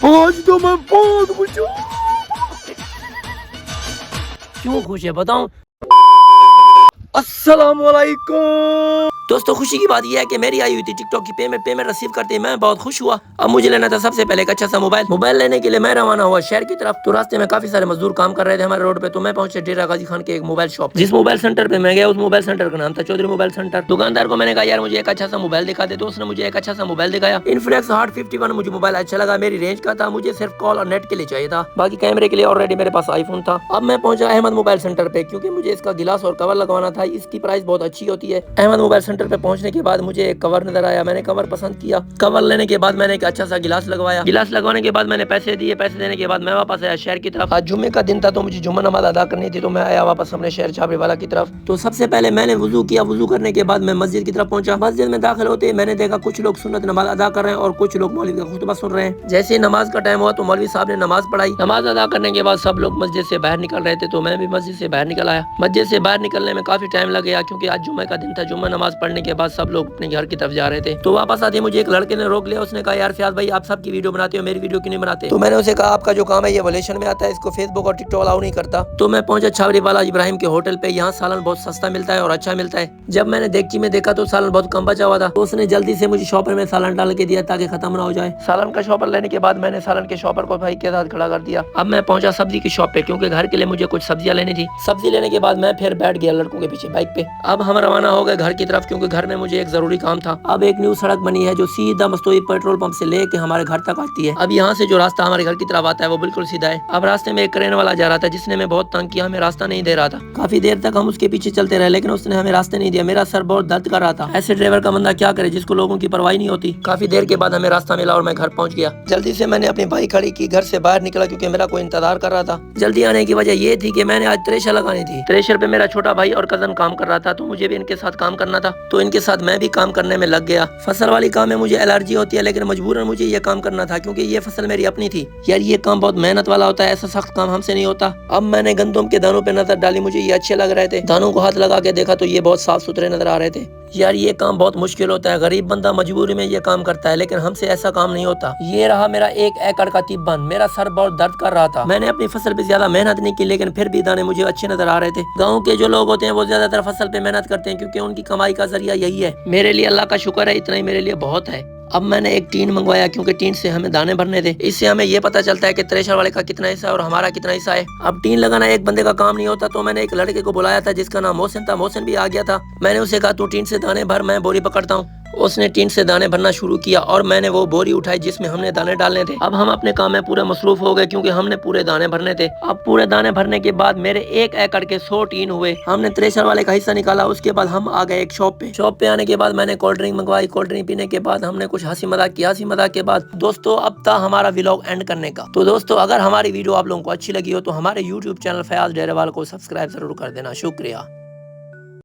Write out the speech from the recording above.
आज तो मैं बहुत खुश हूँ। क्यों खुश है बताऊं? अस्सलाम वालेकुम। दोस्तों खुशी की बात यह है कि मेरी आई हुई थी टिकटॉक की पेमेंट रिसीव करते ही मैं बहुत खुश हुआ। अब मुझे लेना था सबसे पहले एक अच्छा सा मोबाइल लेने के लिए मैं रवाना हुआ शहर की तरफ। तो रास्ते में काफी सारे मजदूर काम कर रहे थे हमारे रोड पे। तो मैं पहुंचे डेरा गाजी खान के एक मोबाइल शॉप। जिस मोबाइल सेंटर पे मैं गया उस मोबाइल सेंटर का नाम था चौधरी मोबाइल सेंटर। दुकानदार को मैंने कहा यार मुझे एक अच्छा सा मोबाइल दिखा दे। तो उसने मुझे एक अच्छा सा मोबाइल दिखाया। इन्फिनिक्स हॉट 51 मुझे मोबाइल अच्छा लगा। मेरी रेंज का था, मुझे सिर्फ कॉल और नेट के लिए चाहिए था, बाकी कैमरे के लिए ऑलरेडी मेरे पास आईफोन था। अब मैं पहुंचा अहमद मोबाइल सेंटर पे क्योंकि मुझे इसका गिलास और कवर लगवाना था। इसकी प्राइस बहुत अच्छी होती है। अहमद मोबाइल सेंटर पे पहुंचने के बाद मुझे एक कवर नजर आया। मैंने कवर पसंद किया। कवर लेने के बाद मैंने एक अच्छा सा गिलास लगवाया। गिलास लगवाने के बाद मैंने पैसे दिए। पैसे देने के बाद मैं वापस आया शहर की तरफ। आज जुम्मे का दिन था तो मुझे जुम्मा नमाज अदा करनी थी। तो मैं आया वापस अपने शहर छाबड़ी वाला की तरफ। तो सबसे पहले मैंने वुजू किया। वुजू करने के बाद मैं मस्जिद की तरफ पहुंचा। मस्जिद में दाखिल होते ही मैंने देखा कुछ लोग सुन्नत नमाज अदा कर रहे हैं और कुछ लोग मौलवी का खुतबा सुन रहे हैं। जैसे ही नमाज का टाइम हुआ तो मौलवी साहब ने नमाज पढ़ाई। नमाज अदा करने के बाद सब लोग मस्जिद से बाहर निकल रहे थे तो मैं भी मस्जिद से बाहर निकल आया। मस्जिद से बाहर निकलने में काफी टाइम लग गया क्योंकि आज जुम्मे का दिन था। जुम्मा नमाज पढ़ने के बाद सब लोग अपने घर की तरफ जा रहे थे। तो वापस आते मुझे एक लड़के ने रोक लिया। उसने कहा यार फयाज भाई आप सबकी वीडियो बनाते हो, मेरी वीडियो क्यों नहीं बनाते? तो मैंने उसे कहा आपका जो काम है ये वोलेशन में आता है, इसको फेसबुक और टिकटॉक अलाउ नहीं करता। तो मैं पहुंचा छावरी वाला इब्राहिम के होटल पे। यहाँ सालन बहुत सस्ता मिलता है और अच्छा मिलता है। जब मैंने देगची में देखा तो सालन बहुत कम बचा हुआ था। तो उसने जल्दी से मुझे शॉपर में सालन डाल के दिया ताकि खत्म ना हो जाए। सालन का शॉपर लेने के बाद मैंने सालन के शॉपर को भाई के साथ खड़ा कर दिया। अब मैं पहुंचा सब्जी की शॉप पे क्योंकि घर के लिए मुझे कुछ सब्जियां लेनी थी। सब्जी लेने के बाद मैं फिर बैठ गया लड़कों के पीछे बाइक पे। अब हम रवाना हो गए घर की तरफ क्योंकि घर में मुझे एक जरूरी काम था। अब एक न्यू सड़क बनी है जो सीधा मस्तोई पेट्रोल पंप से लेके हमारे घर तक आती है। अब यहाँ से जो रास्ता हमारे घर की तरफ आता है वो बिल्कुल सीधा है। अब रास्ते में एक क्रेन वाला जा रहा था जिसने हमें बहुत तंग किया, हमें रास्ता नहीं दे रहा था। काफी देर तक हम उसके पीछे चलते रहे लेकिन उसने हमें रास्ते नहीं दिया। मेरा सर बहुत दर्द कर रहा था। ऐसे ड्राइवर का बंदा क्या करे जिसको लोगों की परवाह नहीं होती। काफी देर के बाद हमें रास्ता मिला और मैं घर पहुंच गया। जल्दी से मैंने अपनी बाइक खड़ी की, घर से बाहर निकला क्योंकि मेरा कोई इंतजार कर रहा था। जल्दी आने की वजह ये थी कि मैंने आज थ्रेशर लगानी थी। थ्रेशर पे मेरा छोटा भाई और कजन काम कर रहा था तो मुझे भी इनके साथ काम करना था। तो इनके साथ मैं भी काम करने में लग गया। फसल वाली काम में मुझे एलर्जी होती है लेकिन मजबूरन मुझे ये काम करना था क्योंकि ये फसल मेरी अपनी थी। यार ये काम बहुत मेहनत वाला होता है, ऐसा सख्त काम हमसे नहीं होता। अब मैंने गंदम के दानों पे नजर डाली, मुझे ये अच्छे लग रहे थे। दानों को हाथ लगा के देखा तो ये बहुत साफ सुथरे नजर आ रहे थे। यार ये काम बहुत मुश्किल होता है, गरीब बंदा मजबूरी में ये काम करता है लेकिन हमसे ऐसा काम नहीं होता। ये रहा मेरा 1 एकड़ का तिब्बन। मेरा सर बहुत दर्द कर रहा था। मैंने अपनी फसल पे ज्यादा मेहनत नहीं की लेकिन फिर भी दाने मुझे अच्छे नजर आ रहे थे। गाँव के जो लोग होते हैं वो ज्यादातर फसल पे मेहनत करते हैं क्योंकि उनकी कमाई का जरिया यही है। मेरे लिए अल्लाह का शुक्र है, इतना ही मेरे लिए बहुत है। अब मैंने एक टीन मंगवाया क्योंकि टीन से हमें दाने भरने थे। इससे हमें ये पता चलता है कि थ्रेशर वाले का कितना हिस्सा है और हमारा कितना हिस्सा है। अब टीन लगाना एक बंदे का काम नहीं होता तो मैंने एक लड़के को बुलाया था जिसका नाम मोहसिन था। मोहसिन भी आ गया था। मैंने उसे कहा तू टीन से दाने भर, मैं बोरी पकड़ता हूँ। उसने टीन से दाने भरना शुरू किया और मैंने वो बोरी उठाई जिसमें हमने दाने डालने थे। अब हम अपने काम में पूरा मसरूफ हो गए क्योंकि हमने पूरे दाने भरने थे। अब पूरे दाने भरने के बाद मेरे 1 एकड़ के 100 टीन हुए। हमने थ्रेशर वाले का हिस्सा निकाला। उसके बाद हम आ गए एक शॉप पे। शॉप पे आने के बाद मैंने कोल्ड ड्रिंक मंगवाई। कोल्ड ड्रिंक पीने के बाद हमने कुछ हंसी मजाक किया। हंसी मजाक के बाद दोस्तों अब था हमारा व्लॉग एंड करने का। तो दोस्तों अगर हमारी वीडियो आप लोगों को अच्छी लगी हो तो हमारे यूट्यूब चैनल फयाज डेरेवाल को सब्सक्राइब जरूर कर देना। शुक्रिया।